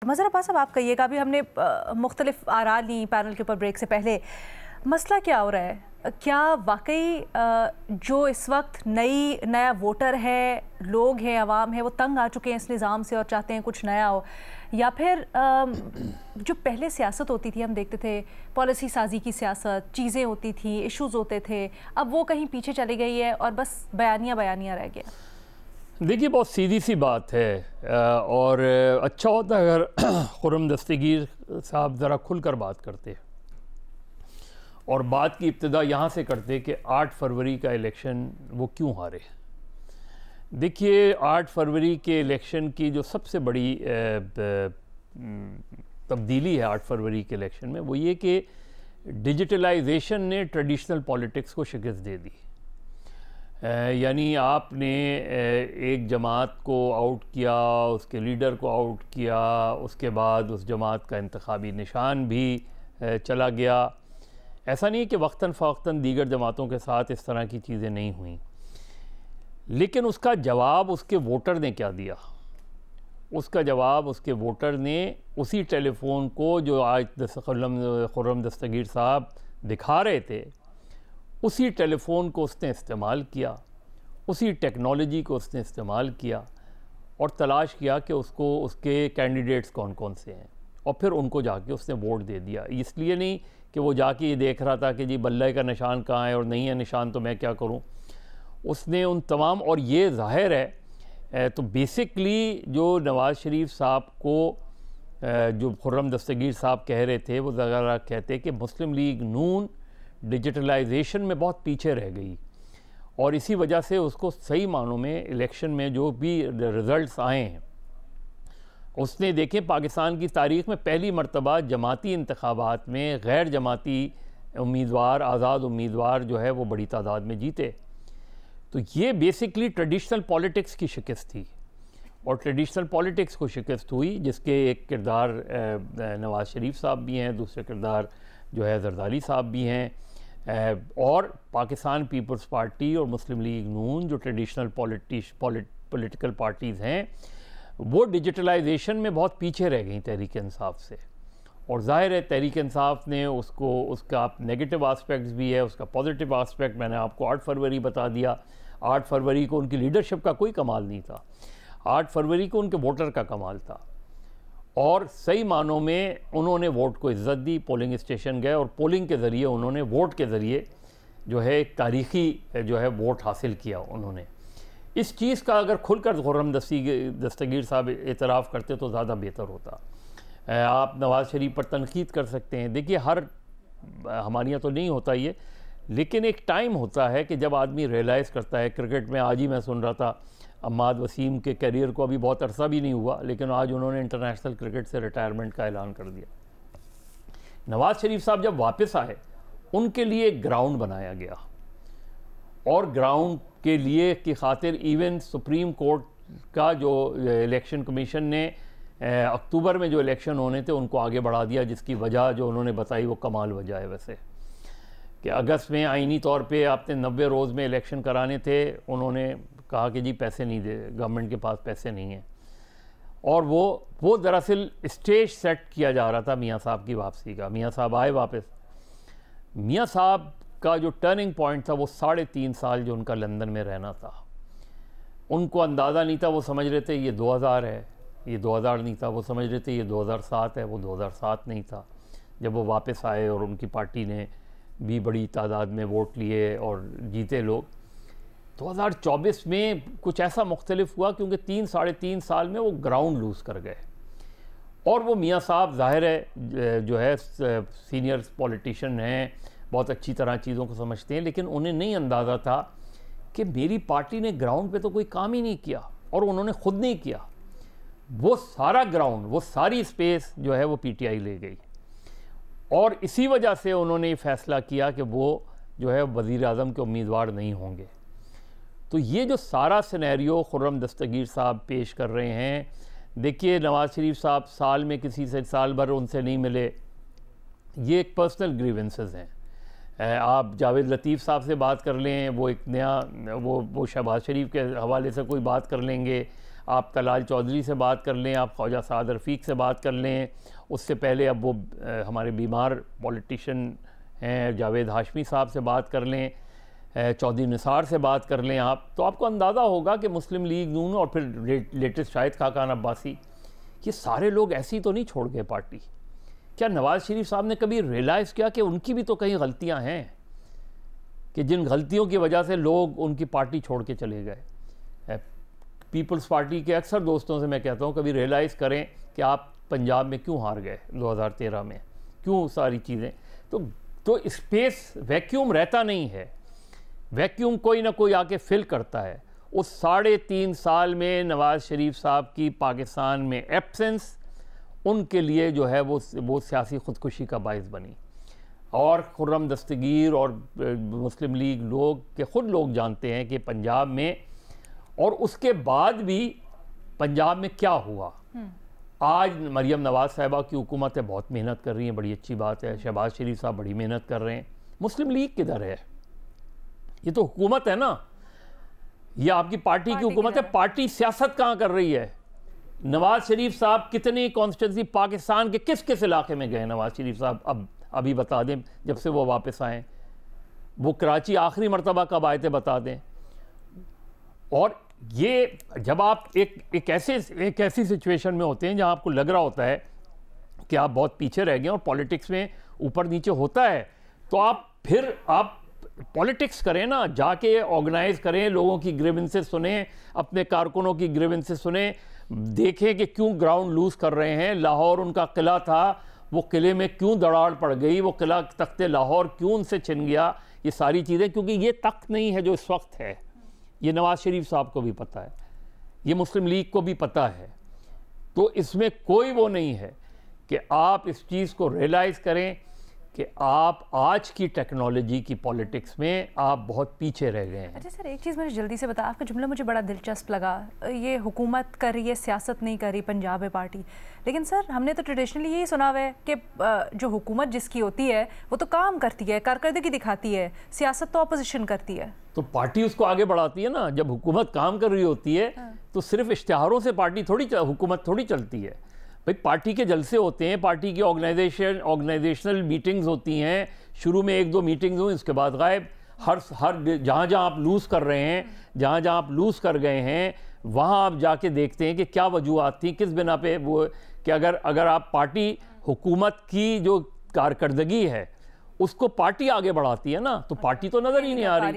मज़हर अब्बास साहब, आप कहिएगा, अभी हमने मुख्तलिफ आरा ली पैनल के ऊपर ब्रेक से पहले। मसला क्या हो रहा है? क्या वाकई जो इस वक्त नया वोटर है, लोग हैं, अवाम है, वो तंग आ चुके हैं इस निज़ाम से और चाहते हैं कुछ नया हो, या फिर जो पहले सियासत होती थी, हम देखते थे पॉलिसी साजी की सियासत, चीज़ें होती थी, इश्यूज़ होते थे, अब वो कहीं पीछे चली गई है और बस बयानिया रह गया? देखिए, बहुत सीधी सी बात है और अच्छा होता है अगर खुर्रम दस्तगीर साहब ज़रा खुलकर बात करते और बात की इब्तिदा यहाँ से करते कि 8 फरवरी का इलेक्शन वो क्यों हारे। देखिए, 8 फरवरी के इलेक्शन की जो सबसे बड़ी तब्दीली है 8 फरवरी के इलेक्शन में, वो ये कि डिजिटलाइजेशन ने ट्रेडिशनल पॉलिटिक्स को शिकस्त दे दी। यानी आपने एक जमात को आउट किया, उसके लीडर को आउट किया, उसके बाद उस जमात का इंतखाबी निशान भी चला गया। ऐसा नहीं है कि वक्तन फ़वक्तन दीगर जमातों के साथ इस तरह की चीज़ें नहीं हुई, लेकिन उसका जवाब उसके वोटर ने क्या दिया? उसका जवाब उसके वोटर ने उसी टेलीफोन को जो आज खुर्रम दस्तगीर साहब दिखा रहे थे, उसी टेलीफोन को उसने इस्तेमाल किया, उसी टेक्नोलॉजी को उसने इस्तेमाल किया और तलाश किया कि उसको उसके कैंडिडेट्स कौन कौन से हैं, और फिर उनको जाके उसने वोट दे दिया। इसलिए नहीं कि वो जाके ये देख रहा था कि जी बल्ले का निशान कहाँ है और नहीं है निशान तो मैं क्या करूँ। उसने उन तमाम, और ये ज़ाहिर है तो बेसिकली जो नवाज़ शरीफ साहब को जो खुर्रम दस्तगीर साहब कह रहे थे, वो ज़रा कहते कि मुस्लिम लीग नून डिजिटलाइजेशन में बहुत पीछे रह गई, और इसी वजह से उसको सही मानों में इलेक्शन में जो भी रिज़ल्ट्स आए हैं, उसने देखें पाकिस्तान की तारीख़ में पहली मरतबा जमाती इंतखाबात में गैर जमाती उम्मीदवार, आज़ाद उम्मीदवार जो है वो बड़ी तादाद में जीते। तो ये बेसिकली ट्रेडिशनल पॉलिटिक्स की शिकस्त थी, और ट्रेडिशनल पॉलिटिक्स को शिकस्त हुई, जिसके एक किरदार नवाज़ शरीफ साहब भी हैं, दूसरे किरदार जो है जरदारी साहब भी हैं, और पाकिस्तान पीपल्स पार्टी और मुस्लिम लीग नून जो ट्रेडिशनल पॉलिटिकल पार्टीज़ हैं, वो डिजिटलाइजेशन में बहुत पीछे रह गई तहरीक इंसाफ से। और ज़ाहिर है तहरीक इंसाफ ने उसका नेगेटिव आस्पेक्ट्स भी है, उसका पॉजिटिव आस्पेक्ट मैंने आपको 8 फरवरी बता दिया। 8 फरवरी को उनकी लीडरशिप का कोई कमाल नहीं था, 8 फरवरी को उनके वोटर का कमाल था, और सही मानों में उन्होंने वोट को इज़्ज़त दी। पोलिंग स्टेशन गए और पोलिंग के ज़रिए उन्होंने वोट के ज़रिए जो है एक तारीख़ी जो है वोट हासिल किया उन्होंने। इस चीज़ का अगर खुलकर खुर्रम दस्तगीर साहब एतराफ़ करते तो ज़्यादा बेहतर होता। आप नवाज़ शरीफ पर तनकीद कर सकते हैं, देखिए हमारे यहाँ तो नहीं होता ये, लेकिन एक टाइम होता है कि जब आदमी रियलाइज़ करता है। क्रिकेट में आज ही मैं सुन रहा था, अम्माद वसीम के करियर को अभी बहुत अरसा भी नहीं हुआ, लेकिन आज उन्होंने इंटरनेशनल क्रिकेट से रिटायरमेंट का ऐलान कर दिया। नवाज़ शरीफ साहब जब वापस आए, उनके लिए एक ग्राउंड बनाया गया, और ग्राउंड के लिए की खातिर इवन सुप्रीम कोर्ट का जो इलेक्शन कमीशन ने अक्टूबर में जो इलेक्शन होने थे उनको आगे बढ़ा दिया, जिसकी वजह जो उन्होंने बताई वो कमाल वजह है वैसे, कि अगस्त में आइनी तौर पे आपने 90 रोज़ में इलेक्शन कराने थे, उन्होंने कहा कि जी पैसे नहीं दे, गवर्नमेंट के पास पैसे नहीं हैं, और वो दरअसल स्टेज सेट किया जा रहा था मियाँ साहब की वापसी का। मियाँ साहब आए वापस। मियाँ साहब का जो टर्निंग पॉइंट था वो 3.5 साल जो उनका लंदन में रहना था। उनको अंदाज़ा नहीं था, वो समझ रहे थे ये 2000 है, ये 2000 नहीं था, वो समझ रहे थे ये 2007 है, वो 2007 नहीं था। जब वो वापस आए और उनकी पार्टी ने भी बड़ी तादाद में वोट लिए और जीते लोग, 2024 में कुछ ऐसा मुख्तलिफ हुआ, क्योंकि 3-3.5 साल में वो ग्राउंड लूज़ कर गए। और वो मियाँ साहब ज़ाहिर है जो है सीनियर पॉलिटिशियन हैं, बहुत अच्छी तरह चीज़ों को समझते हैं, लेकिन उन्हें नहीं अंदाज़ा था कि मेरी पार्टी ने ग्राउंड पे तो कोई काम ही नहीं किया, और उन्होंने ख़ुद नहीं किया। वो सारा ग्राउंड, वो सारी स्पेस जो है वो पीटीआई ले गई, और इसी वजह से उन्होंने ये फ़ैसला किया कि वो जो है वज़ीर आज़म के उम्मीदवार नहीं होंगे। तो ये जो सारा सिनेरियो खुर्रम दस्तगीर साहब पेश कर रहे हैं, देखिए नवाज़ शरीफ साहब साल में किसी से साल भर उनसे नहीं मिले, ये एक पर्सनल ग्रीवेंसेस हैं। आप जावेद लतीफ़ साहब से बात कर लें, वो एक नया वो शहबाज शरीफ के हवाले से कोई बात कर लेंगे, आप तलाल चौधरी से बात कर लें, आप ख्वाजा साद रफ़ीक से बात कर लें, उससे पहले अब वो हमारे बीमार पॉलिटिशियन हैं जावेद हाशमी साहब से बात कर लें, चौधरी निसार से बात कर लें आप, तो आपको अंदाज़ा होगा कि मुस्लिम लीग नून और फिर लेटेस्ट शाहिद खाकान अब्बासी, ये सारे लोग ऐसी तो नहीं छोड़ गए पार्टी। क्या नवाज़ शरीफ साहब ने कभी रियलाइज़ किया कि उनकी भी तो कहीं गलतियां हैं, कि जिन गलतियों की वजह से लोग उनकी पार्टी छोड़ के चले गए। पीपल्स पार्टी के अक्सर दोस्तों से मैं कहता हूँ कभी रियलाइज़ करें कि आप पंजाब में क्यों हार गए 2013 में, क्यों सारी चीज़ें, तो स्पेस वैक्यूम रहता नहीं है, वैक्यूम कोई ना कोई आके फिल करता है। उस 3.5 साल में नवाज़ शरीफ साहब की पाकिस्तान में एब्सेंस उनके लिए जो है वो सियासी ख़ुदकुशी का बाइस बनी। और खुर्रम दस्तगीर और मुस्लिम लीग लोग के ख़ुद लोग जानते हैं कि पंजाब में और उसके बाद भी पंजाब में क्या हुआ। आज मरियम नवाज़ साहिबा की हुकूमत है, बहुत मेहनत कर रही हैं, बड़ी अच्छी बात है। शहबाज शरीफ साहब बड़ी मेहनत कर रहे हैं। मुस्लिम लीग किधर है? ये तो हुकूमत है ना, ये आपकी पार्टी की हुकूमत है। पार्टी सियासत कहाँ कर रही है? नवाज शरीफ साहब कितनी कॉन्स्टिट्यूंसी पाकिस्तान के किस किस इलाके में गए नवाज शरीफ साहब? अब अभी बता दें, जब से वो वापस आए। वो कराची आखिरी मरतबा कब आए थे बता दें। और ये जब आप एक ऐसी सिचुएशन में होते हैं जहां आपको लग रहा होता है कि आप बहुत पीछे रह गए और पॉलिटिक्स में ऊपर नीचे होता है, तो आप पॉलिटिक्स करें ना, जाके ऑर्गेनाइज करें, लोगों की ग्रीवेंसेस सुने, अपने कारकुनों की ग्रीवेंसेस सुने, देखें कि क्यों ग्राउंड लूज कर रहे हैं। लाहौर उनका किला था, वो किले में क्यों दरार पड़ गई, वो किला तख्ते लाहौर क्यों उनसे छिन गया, ये सारी चीज़ें। क्योंकि ये तख्त नहीं है जो इस वक्त है, ये नवाज़ शरीफ साहब को भी पता है, ये मुस्लिम लीग को भी पता है। तो इसमें कोई वो नहीं है कि आप इस चीज़ को रियलाइज़ करें कि आप आज की टेक्नोलॉजी की पॉलिटिक्स में आप बहुत पीछे रह गए हैं। अच्छा सर, एक चीज़ मुझे जल्दी से बता, आपका जुमला मुझे बड़ा दिलचस्प लगा, ये हुकूमत कर रही है, सियासत नहीं कर रही पंजाब में पार्टी। लेकिन सर हमने तो ट्रेडिशनली यही सुना हुआ है कि जो हुकूमत जिसकी होती है वो तो काम करती है, कारकर्दगी दिखाती है, सियासत तो अपोजिशन करती है। तो पार्टी उसको आगे बढ़ाती है ना। जब हुकूमत काम कर रही होती है तो सिर्फ इश्तिहारों से पार्टी हुकूमत थोड़ी चलती है भाई। पार्टी के जलसे होते हैं, पार्टी की ऑर्गेनाइजेशनल मीटिंग्स होती हैं। शुरू में 1-2 मीटिंग्स हुई, उसके बाद गायब। हर जहाँ जहाँ आप लूज़ कर रहे हैं, जहाँ जहाँ आप लूज़ कर गए हैं, वहाँ आप जाके देखते हैं कि क्या वजूहत थी, किस बिना पे वो, कि अगर आप पार्टी हुकूमत की जो कारकर्दगी है उसको पार्टी आगे बढ़ाती है ना, तो पार्टी तो नज़र ही नहीं आ रही।